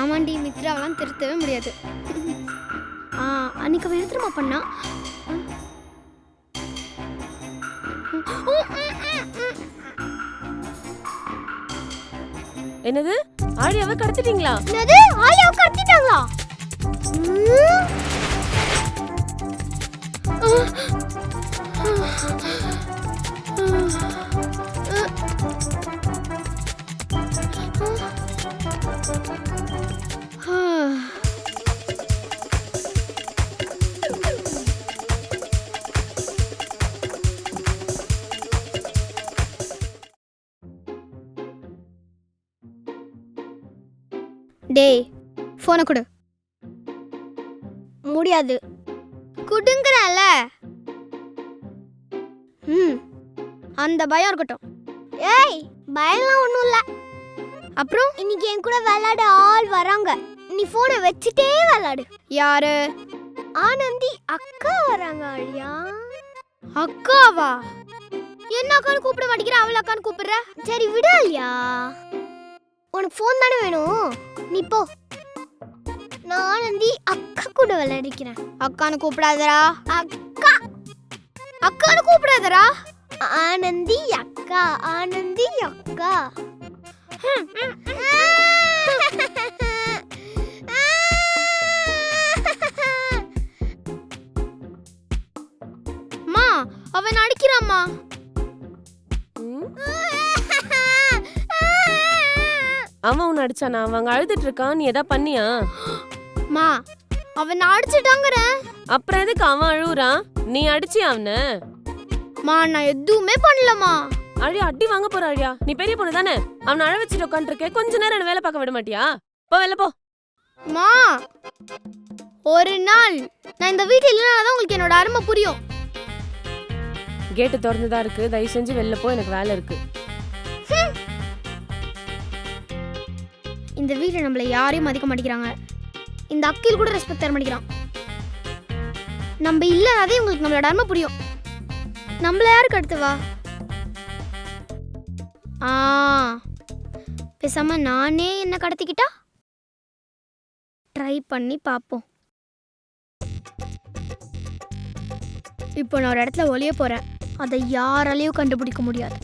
ஆமாண்டி, மித்ராவெல்லாம் திருத்தவே முடியாது. அன்னைக்கு அவன் திரும்ப பண்ணா. என்னது, ஆழியாவை கடத்திட்டீங்களா? என்னது, ஆழியாவை கடத்திட்டாங்களா? டேய், போனை கொடு. முடியாது. குடுங்கறல. அந்த பயம் இருக்கட்டும். ஏய், பயம்லாம் ஒண்ணும் இல்ல. அப்புறம் இன்னைக்கு என் கூட விளையாட ஆள் வராங்க. நீ போனை வச்சுட்டே விளையாடு. யாரு? ஆனந்தி அக்கா வராங்க. ஆழியா, அக்காவா? என்ன அக்கான்னு கூப்பிட மாட்டேங்கிற, அவளை அக்கான்னு கூப்பிடுற. சரி விடு ஆழியா, உனக்கு போன் தானே வேணும், நீ போ. நான் ஆனந்தி அக்கா கூட விளையாடிக்கிறேன். அக்கான்னு கூப்பிடாதரா. அக்கா அக்கான்னு கூப்பிடாதரா. ஆனந்தி அக்கா, ஆனந்தி அக்கா. அம்மா, அவன் அடிக்கிறாம்மா. அவன் உன்னை அடிச்சானா? அவங்க அழுதுட்டு இருக்கான், நீ எதா பண்ணியா? மா, அவன் அடிச்சிட்டாங்கற. அப்புறம் எதுக்கு அவன் அழுவுறான்? நீ அடிச்சியா அவனை? மா, நான் எதுவுமே பண்ணலமா. அழியா, அடி வாங்க போற அழியா. நீ பெரிய பொண்ணு தானே, அவனை அழ வச்சுட்டு உட்காந்துருக்க. கொஞ்ச நேரம் என்ன வேலை பார்க்க விட மாட்டியா? போ, வெளில போ. மா, ஒரு நாள் நான் இந்த வீட்டில் இல்லைனாதான் உங்களுக்கு என்னோட அருமை புரியும். கேட்டு திறந்துதான் இருக்கு, தயவு செஞ்சு வெளில போ, எனக்கு வேலை இருக்கு. இந்த வீட்டில் நம்மளை யாரையும் மதிக்க மாட்டேங்கிறாங்க. இந்த அக்கில் கூட ரெஸ்பெக்ட் தர மாட்டேங்கிறான். நம்ம இல்லைனாதே உங்களுக்கு நம்மளோட அருமை புரியும். நம்மள யாருக்கு அடுத்து வா? பேசாம நானே என்ன கடத்திக்கிட்டா ட்ரை பண்ணி பார்ப்போம். இப்போ நான் ஒரு இடத்துல ஒளிய போறேன். அதை யாராலையும் கண்டுபிடிக்க முடியாது.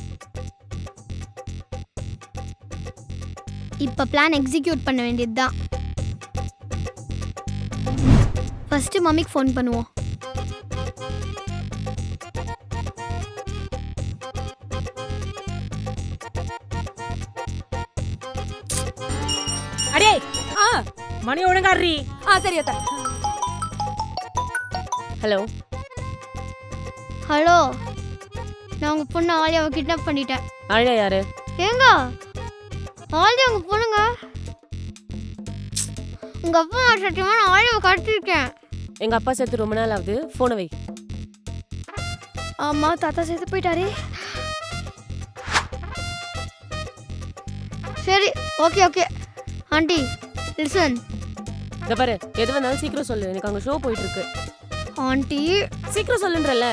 இப்ப பிளான் எக்ஸிக்யூட் பண்ண வேண்டியதுதான். ஃபர்ஸ்ட் மம்மிக்கு ஃபோன் பண்ணுவோம். அடே, மணி ஒழுங்காடுறி. சரி அத்த. ஹலோ ஹலோ, நான் உங்க பொண்ணு ஆலியாவை கிட்னாப் பண்ணிட்டேன். ஆழியா யாரு? ஏங்க, ஆலியா உங்க பொண்ணுங்க. உங்க அப்பா சத்தியமா நான் ஆலியாவை கடத்திருக்கேன். எங்க அப்பா சேர்த்து ரொம்ப நாள் ஆகுது, போனை வை. ஆமா, தாத்தா சேர்த்து போயிட்டாரு. சரி, ஓகே ஓகே. Aunty listen. இத பாரு, எது வந்தாலும் சீக்கிரம் சொல்லு, எனக்கு அங்க ஷோ போயிட்டு இருக்கு. ஆண்டி சீக்கிரம் சொல்லுன்றல.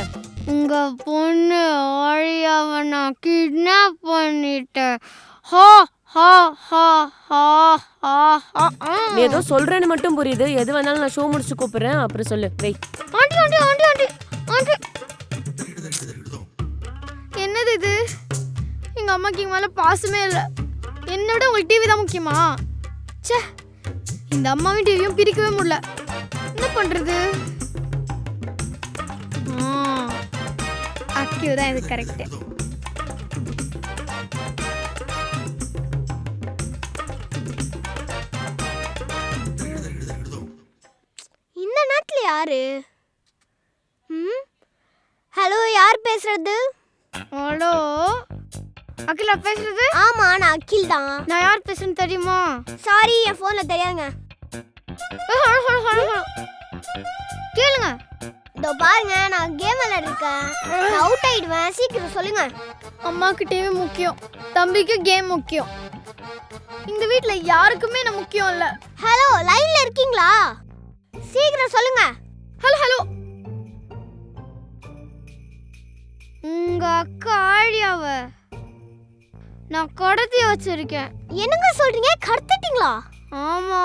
உங்க பொண்ணு ஆழியாவை நான் கிட்னாப் பண்ணிட்டேன். ஹா ஹா ஹா ஹா ஹா. நீ ஏதோ சொல்றேன்னு மட்டும் புரியுது. எது வந்தாலும் நான் ஷோ முடிச்சு கூப்பிடுறேன், அப்புறம் சொல்லு. வை. Aunty aunty aunty aunty aunty. என்னது இது? எங்க அம்மாக்கு இங்க மேல பாசமே இல்லை. என்னோட உங்களுக்கு டிவி தான் முக்கியமா? ச்சே, இந்த அம்மாவும் டிவியும் பிரிக்கவே முடியல. என்ன பண்றது? அக்கியூ தான் இது கரெக்ட். இந்த நாட்டுல யாரு? ஹலோ, யார் பேசுறது? ஹலோ, அகிலா பேசுறது? ஆமா, நான் அகில் தான். நான் யார் பேசுறேன்னு தெரியுமா? சாரி, என் போன்ல தெரியாதுங்க. கேளுங்க. இதோ பாருங்க, நான் கேம் விளையாடிருக்கேன். நான் அவுட் ஆயிடுவேன். சீக்கிரம் சொல்லுங்க. அம்மாக்கு டிவி முக்கியம், தம்பிக்கு கேம் முக்கியம். இந்த வீட்ல யாருக்குமே நான் முக்கியம் இல்ல. ஹலோ, லைன்ல இருக்கீங்களா? சீக்கிரம் சொல்லுங்க. Hello hello. உங்க அக்கா ஆழியாவ நான் கடத்தி வச்சிருக்கேன். என்னங்க சொல்றீங்க? கடத்திட்டீங்களா? ஆமா.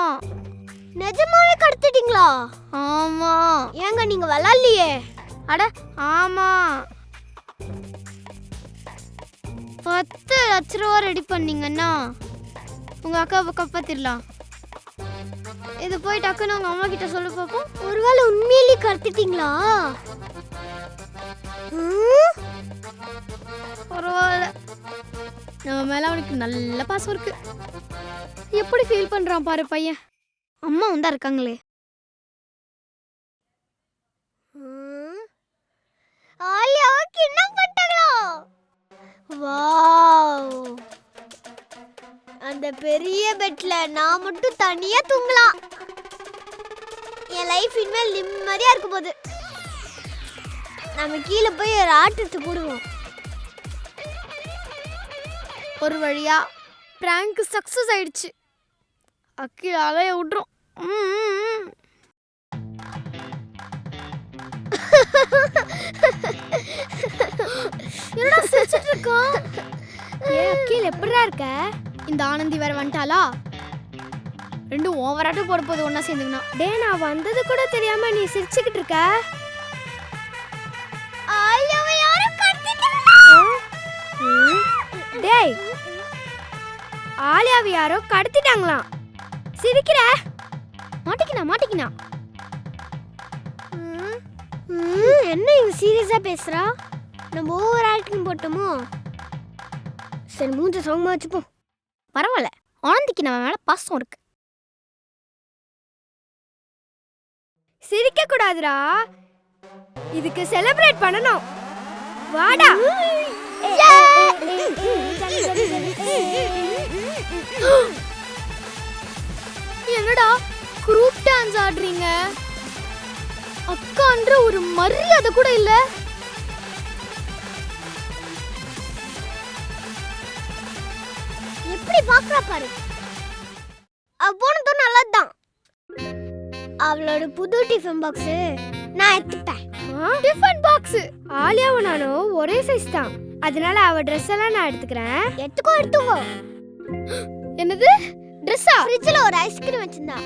நிஜமாவே கடத்திட்டீங்களா? ஆமா. ஏங்க நீங்க விளையாடலையே? அட ஆமா. 10 லட்ச ரூபா ரெடி பண்ணீங்கன்னா உங்க அக்காவை காப்பாத்திடலாம். இது போய் டக்குன்னு உங்க அம்மா கிட்ட சொல்லு பாப்போம். ஒருவேளை உண்மையிலேயே கடத்திட்டீங்களா? பரவாயில்ல, நம்ம மேல அவனுக்கு நல்ல பாசம் இருக்கு. எப்படி ஃபீல் பண்றான் பாரு பையன். அம்மா வந்தா இருக்காங்களே. ஆலியாவுக்கு என்ன பண்ணிட்டாங்களா? வாவ், அந்த பெரிய பெட்ல நான் மட்டும் தனியா தூங்கலாம். என் லைஃப் இனிமேல் நிம்மதியா இருக்கும் போது நம்ம கீழே போய் ஒரு ஆட்டத்தை போடுவோம். ஒரு வழியா பிராங்க் சக்சஸ் ஆயிடுச்சு. அக்கில் அலைய விட்றோம். என்னடா சிரிச்சிட்டு இருக்கான்? ஏய் அக்கில் எப்படிடா இருக்க? இந்த ஆனந்தி வேற வந்துட்டாளா? ரெண்டும் ஓவராட்டு போட போது ஒன்னா சேர்ந்துக்கனா. டேய் நான் வந்தது கூட தெரியாம நீ சிரிச்சுக்கிட்டு இருக்க. ஆலியாவை யாரும் கடத்திட்டாங்களா? டேய் ஆலியாவை யாரோ கடத்திட்டாங்களாம். சிரிக்கிற? மாட்டிக்கினா என்ன இவ சீரியஸா பேசுறா? நம்ம ஓவர் ஆக்டிங் போட்டோமோ? சரி மூஞ்ச சோகமா வச்சுப்போம். பரவாயில்ல, ஆனந்திக்கு நம்ம மேல பாசம் இருக்கு. சிரிக்க கூடாதுடா, இதுக்கு செலிப்ரேட் பண்ணணும். வாடா. என்னடா குரூப் டான்ஸ் ஆடுறீங்க? அக்கான்ற ஒரு மரியாதை கூட இல்ல. எப்படி பாக்குறா பாரு. போனதும் நல்லதுதான். அவளோட புது டிஃபன் பாக்ஸ் நான் எடுத்துப்பேன். டிஃபன் பாக்ஸ் ஆலியாவும் நானும் ஒரே சைஸ் தான், அதனால அவ Dress எல்லாம் நான் எடுத்துக்கிறேன். எடுத்துக்கோ. என்னது Dress-ஆ? ஃப்ரிட்ஜ்ல ஒரு ஐஸ்கிரீம் வச்சிருந்தா,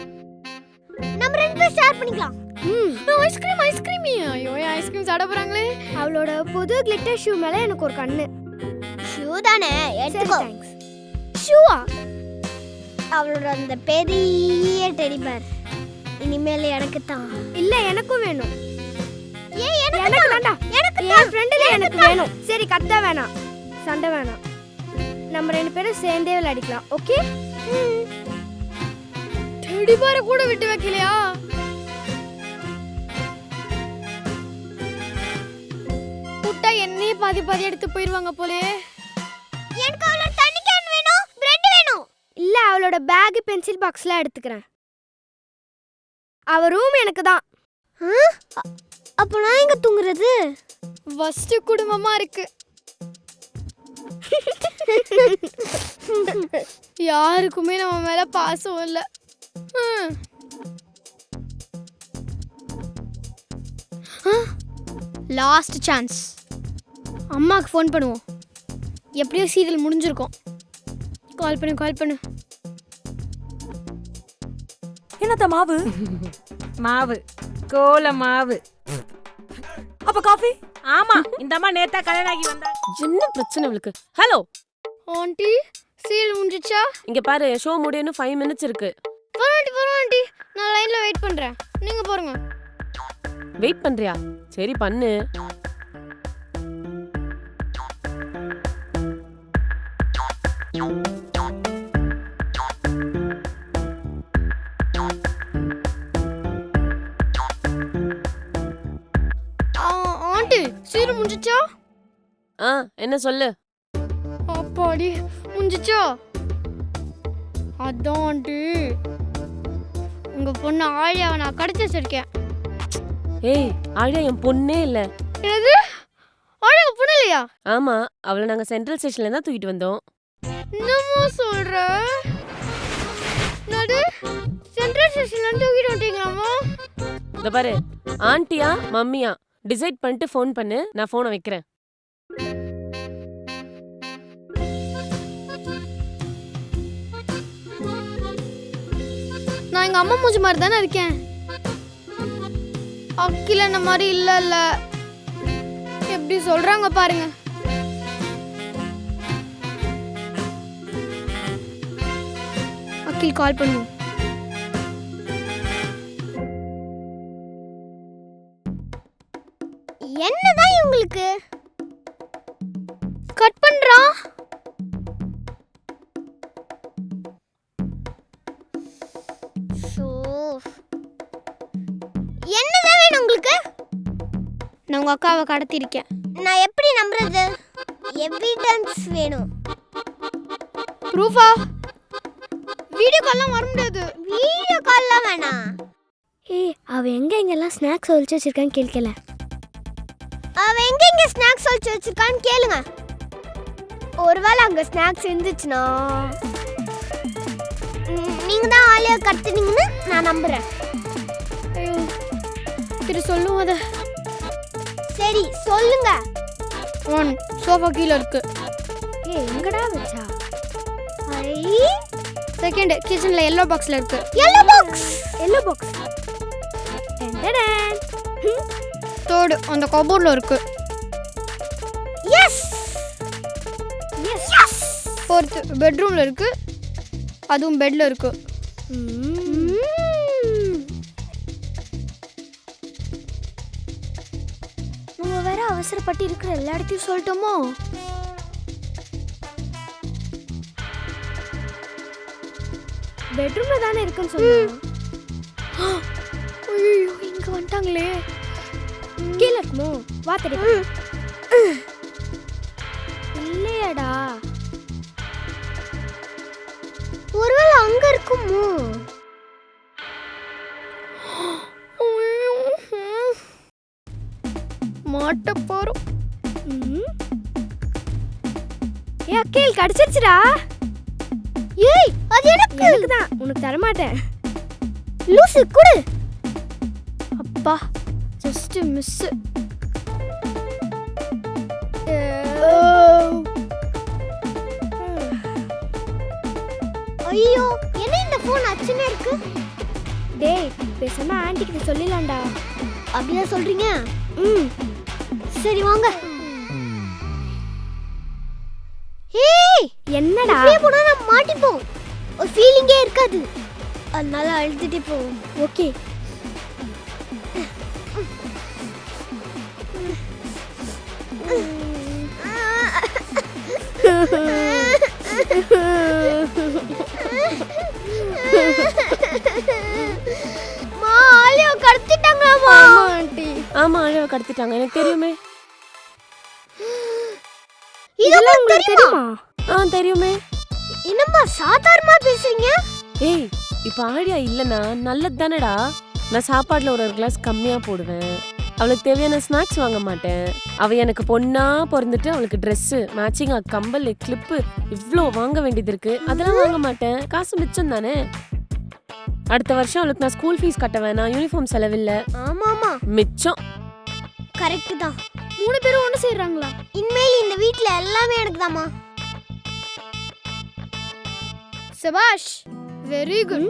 நம்ம ரெண்டு பேரும் ஷேர் பண்ணிக்கலாம். ஐஸ்கிரீம் ஐயோ ஐஸ்கிரீம் சாப்பிட போறாங்களே. அவளோட புது கிளிட்டர் ஷூ மேல எனக்கு ஒரு கண்ணு. ஷூ தானே, எடுத்துக்கோ. ஷூவா? அவளோட அந்த பெரிய டெடி பேர் இனிமேல் எனக்கு தான். இல்ல எனக்கும் வேணும். ஏன் எனக்கு வேண்டா? எனக்கு என் ஃப்ரெண்ட்ல எனக்கு வேணும். சரி கத்த வேணாம், சண்டை வேணாம், நம்ம ரெண்டு பேரும் சேர்ந்தே விளையாடிக்கலாம். ஓகே? டெடி பேரை கூட விட்டு வைக்கலையா? புட்டா என்னையே பாதி எடுத்து போயிடுவாங்க போலே. எனக்கு அவளோட தண்ணி கேன் வேணும், பிரெட் வேணும். இல்ல அவளோட பேக் பென்சில் பாக்ஸ்ல எடுத்துக்கிறேன். அவ ரூம் எனக்கு தான். அப்ப நான் எங்க தூங்குறது? ஃபர்ஸ்ட் குடும்பமா இருக்கு. யாருக்குமே நம்ம மேல பாசம் இல்ல. Last chance. அம்மாக்கு ஃபோன் பண்ணுவோம். எப்படியோ சீரியல் முடிஞ்சிருக்கும். கால் பண்ணு. என்னத்த மாவு? மாவு கோல மாவு. அப்ப காஃபி? ஆமா, இந்த அம்மா நேத்தா கல்யாணம் ஆகி வந்தா. என்ன பிரச்சனை இவளுக்கு? ஹலோ ஆண்டி, சீரியல் முடிஞ்சிச்சா? இங்க பாரு, ஷோ முடியணும் 5 minutes இருக்கு. பரவாண்டி, நான் லைன்ல வெயிட் பண்றேன். நீங்க போறீங்க. வெயிட் பண்றியா? சரி பண்ணு. ஆண்டி, சீரியல் முடிஞ்சிச்சா? என்ன சொல்லு? அப்பாடி, முடிஞ்சிச்சா? அதான் ஆண்டி, உங்க பொண்ணு ஆழியாவை நான் கடத்தி வச்சிருக்கேன். ஏய், ஆழியா என் பொண்ணே இல்ல. என்னது? ஆழியா பொண்ணு இல்லையா? ஆமா, அவளை நாங்க சென்ட்ரல் ஸ்டேஷன்ல தான் தூக்கிட்டு வந்தோம். என்னமோ சொல்ற? நடு சென்ட்ரல் ஸ்டேஷன்ல தூக்கிட்டு வந்துட்டீங்களாமா? இத பாரு, ஆண்டியா மம்மியா டிசைட் பண்ணிட்டு ஃபோன் பண்ணு, நான் ஃபோனை வைக்கிறேன். எங்க அம்மா மூஞ்சி மாதிரி தானே இருக்கேன். அக்கில இந்த மாதிரி இல்ல எப்படி சொல்றாங்க பாருங்க. அக்கில் கால் பண்ணுவோம். என்னதான் உங்களுக்கு கட் பண்றா? என்னதான் வேணும் உங்களுக்கு? நான் உங்க அக்காவை கடத்திருக்கேன். நான் எப்படி நம்புறது? எவிடன்ஸ் வேணும். ப்ரூஃபா? வீடியோ கால்லாம் வர முடியாது. வீடியோ கால்லாம் வேணாம். ஏய், அவ எங்கெல்லாம் ஸ்நாக்ஸ் ஒளிச்சு வச்சிருக்கான்னு கேட்கல. அவ எங்க ஸ்நாக்ஸ் ஒளிச்சு வச்சிருக்கான்னு கேளுங்க. ஒருவேளை அங்க ஸ்நாக்ஸ் இருந்துச்சுன்னா நீங்க தான் ஆலியா கடத்துனீங்கன்னு நான் நம்புறேன். ஐயோ, சரி சொல்லுங்க அத. சரி சொல்லுங்க. ஒன் சோஃபா கீழ இருக்கு. ஏய், எங்கடா வச்சா? ஐ செகண்ட் கிச்சன்ல yellow பாக்ஸ்ல இருக்கு. yellow box. டடடன். தேர்ட் அந்த கபோர்ட்ல இருக்கு. எஸ். ஃபோர்த் பெட்ரூம்ல இருக்கு. அதுவும் பெட்ல இருக்கு. நம்ம வேற அவசரப்பட்டு இருக்கிற எல்லா இடத்தையும் சொல்லிட்டோமோ? பெட்ரூம்ல தானே இருக்குன்னு சொன்னாங்க. ஐயோ, இங்க வந்துட்டாங்களே. கீழ இருக்குமோ? வா தெரியுமா? இல்லையடா. ஒருவேளை அங்க இருக்குமோ? மாட்ட போறோம். ஏ அக்கேல் கடிச்சிருச்சுடா. ஏய், அது எனக்கு தான். உனக்கு தர மாட்டேன். லூசு குடு. அப்பா, ஜஸ்ட் மிஸ். ஐயோ, என்ன இந்த ஃபோன் அச்சுனே இருக்கு? டேய், பேசாம ஆன்ட்டி கிட்ட சொல்லிடலாம்டா. அப்படியே சொல்றீங்க? சரி வாங்க. ஏய், என்னடா? இப்படியே போனா நம்ம மாட்டிப்போம். ஒரு ஃபீலிங்கே இருக்காது. அதனால அழுதுட்டே போவோம். ஓகே. மா, ஆலியா கடத்திட்டாங்களாமா? ஆமா ஆன்ட்டி. ஆமா, ஆலியாவை கடத்திட்டாங்க. எனக்கு தெரியுமே. இதெல்லாம் உங்களுக்கு தெரியுமா? தெரியுமே. என்னம்மா சாதாரணமா பேசுறீங்க? ஏய், இப்ப ஆலியா இல்லனா நல்லது தானடா. நான் சாப்பாடுல ஒரு கிளாஸ் கம்மியா போடுவேன். அவளுக்கு தேவையான ஸ்நாக்ஸ் வாங்க மாட்டேன். அவ எனக்கு பொண்ணா பிறந்துட்டு அவளுக்கு ட்ரெஸ் மேட்சிங்கா கம்பல் கிளிப்பு இவ்ளோ வாங்க வேண்டியது இருக்கு. அதெல்லாம் வாங்க மாட்டேன். காசு மிச்சம் தானே. அடுத்த வருஷம் அவளுக்கு நான் ஸ்கூல் ஃபீஸ் கட்ட வேணாம். யூனிஃபார்ம் செலவில்ல. ஆமாமா, மிச்சம். கரெக்ட் தான். 3 பேரும் ஒண்ணு செய்றாங்களா? இனிமேல் இந்த வீட்ல எல்லாமே எனக்கு தான்மா. சபாஷ், வெரி குட்.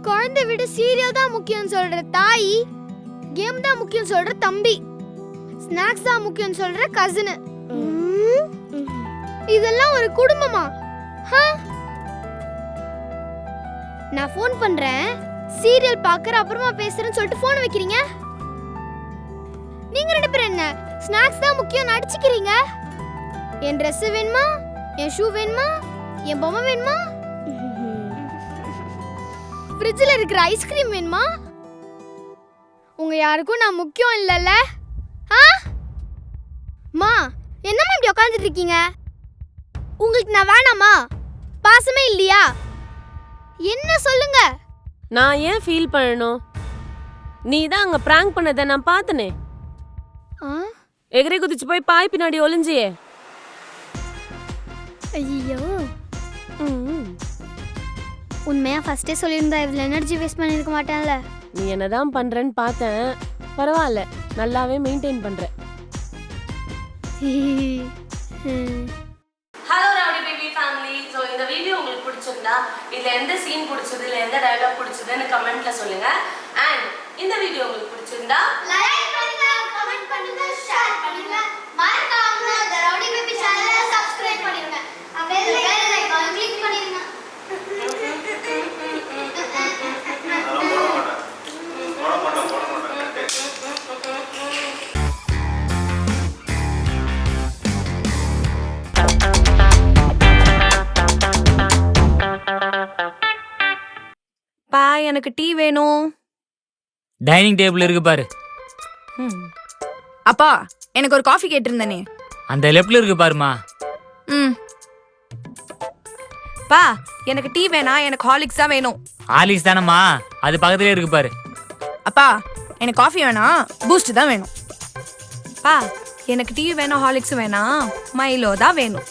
குழந்தை விட சீரியல் தான் முக்கியம் சொல்ற தாய், கேம் தான் முக்கியம் சொல்ற தம்பி, ஸ்நாக்ஸ் தான் முக்கியம் சொல்ற கசின். இதெல்லாம் ஒரு குடும்பமா? நான் ஃபோன் பண்றேன், சீரியல் பாக்குற அப்புறமா பேசுறேன்னு சொல்லிட்டு ஃபோன் வைக்கிறீங்க. நீங்க 2 பேரும் என்ன ஸ்நாக்ஸ் தான் முக்கியம் அடிச்சுக்கிறீங்க? என் Dress வேணுமா? என் ஷூ வேணுமா? என் பொம்மை வேணுமா? ஃப்ரிட்ஜ்ல இருக்கிற ஐஸ்கிரீம் வேணுமா? உங்க யாருக்கும் நான் முக்கியம் இல்லல்ல? மா, என்னம்மா இப்படி உட்கார்ந்துட்டு இருக்கீங்க? உங்களுக்கு நான் வேணாமா? பாசமே இல்லையா? என்ன சொல்லுங்க. நான் ஏன் ஃபீல் பண்ணணும்? நீ தான் அங்க பிராங்க் பண்ணத நான் பார்த்தனே. எகிரி குதிச்சு போய் பாய் பின்னாடி ஒளிஞ்சியே. ஐயோ, உண்மையா ஃபர்ஸ்டே சொல்லியிருந்தா இவ்வளவு எனர்ஜி வேஸ்ட் பண்ணிருக்க மாட்டேன்ல. நீ என்னதான் பண்றேன்னு பார்த்தேன். பரவாயில்ல, நல்லாவே மெயின்டைன் பண்ற. Hello Rowdy Baby family. So இந்த வீடியோ உங்களுக்கு பிடிச்சிருந்தா இதில் எந்த சீன் பிடிச்சது இல்லை எந்த டயலாக் பிடிச்சதுன்னு கமெண்ட்ல சொல்லுங்க. அண்ட் இந்த வீடியோ உங்களுக்கு பிடிச்சிருந்தா லைக் பண்ணுங்க, கமெண்ட் பண்ணுங்க, ஷேர் பண்ணுங்க. மறக்காம இந்த ரவுடி பேபி சேனலை சப்ஸ்கிரைப் பண்ணிருங்க. அப்படியே பெல் ஐகானை கிளிக் பண்ணிருங்க. பா எனக்கு டீ வேணும். டைனிங் டேபிள் இருக்கு பாரு. அப்பா எனக்கு ஒரு காஃபி கேட்டிருந்தனே. அந்த லெஃப்ட்ல இருக்கு பாருமா. ம். பா எனக்கு டீ வேணா, எனக்கு ஹார்லிக்ஸ் தான் வேணும். ஹார்லிக்ஸ் தானம்மா, அது பக்கத்துலயே இருக்கு பாரு. அப்பா எனக்கு காஃபி வேணா, பூஸ்ட் தான் வேணும். பா எனக்கு டீ வேணா, ஹார்லிக்ஸ் வேணா, மைலோ தான் வேணும்.